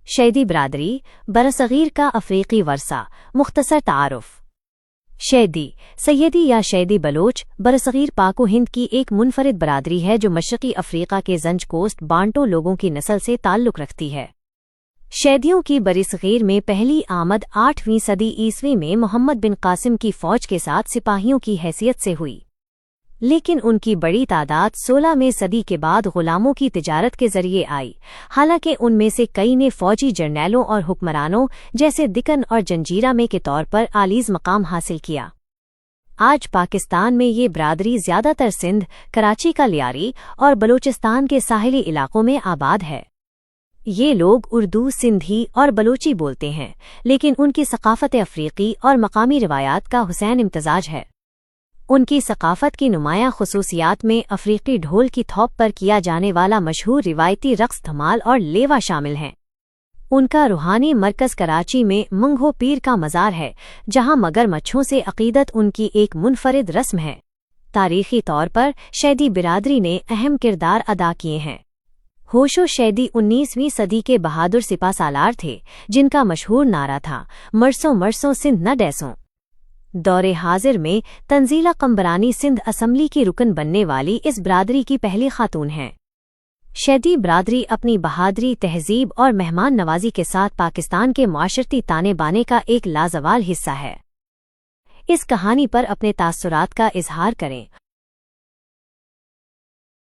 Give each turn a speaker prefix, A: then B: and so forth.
A: शैदी बरादरी बरसगीर का अफ्रीकी वर्सा। मुख्तसर तारुफ। शैदी सैयदी या शैदी बलोच बरसगीर पाको हिंद की एक मुनफरिद बरादरी है जो मशरक़ी अफ्रीका के जंज कोस्ट बांटो लोगों की नस्ल से ताल्लुक़ रखती है। शैदियों की बरसगीर में पहली आमद 8वीं सदी ईस्वी में मोहम्मद बिन कासिम की फ़ौज के साथ सिपाहियों की हैसियत से हुई, लेकिन उनकी बड़ी तादाद 16वीं सदी के बाद ग़ुलामों की तिजारत के ज़रिए आई। हालांकि उनमें से कई ने फ़ौजी जर्नैलों और हुक्मरानों जैसे दिकन और जंजीरा में के तौर पर आलीज़ मकाम हासिल किया। आज पाकिस्तान में ये बरादरी ज़्यादातर सिंध, कराची का लियारी और बलूचिस्तान के साहिली इलाकों में आबाद है। ये लोग उर्दू, सिंधी और बलोची बोलते हैं, लेकिन उनकी सक़ाफ़त अफ़रीकी और मकामी रिवायात का हुसैन इम्तज़ाज है। उनकी सक़ाफ़त की नुमायाँ ख़ुसूसियात में अफ़रीकी ढोल की थोप पर किया जाने वाला मशहूर रिवायती रक़्स धमाल और लेवा शामिल हैं। उनका रूहानी मरकज़ कराची में मंगो पीर का मज़ार है, जहाँ मगरमच्छों से अक़ीदत उनकी एक मुनफरिद रस्म है। तारीख़ी तौर पर शैदी बिरादरी ने अहम किरदार अदा किए हैं। होशो शैदी 19वीं सदी के बहादुर सिपा सालार थे, जिनका मशहूर नारा था, मरसों मरसों सिंध न डैसों। दौरे हाजिर में तंजीला कम्बरानी सिंध असम्बली की रुकन बनने वाली इस बरादरी की पहली खातून हैं। शैदी बरादरी अपनी बहादुरी, तहजीब और मेहमान नवाजी के साथ पाकिस्तान के मुआशरती ताने बाने का एक लाजवाल हिस्सा है। इस कहानी पर अपने तासुरात का इजहार करें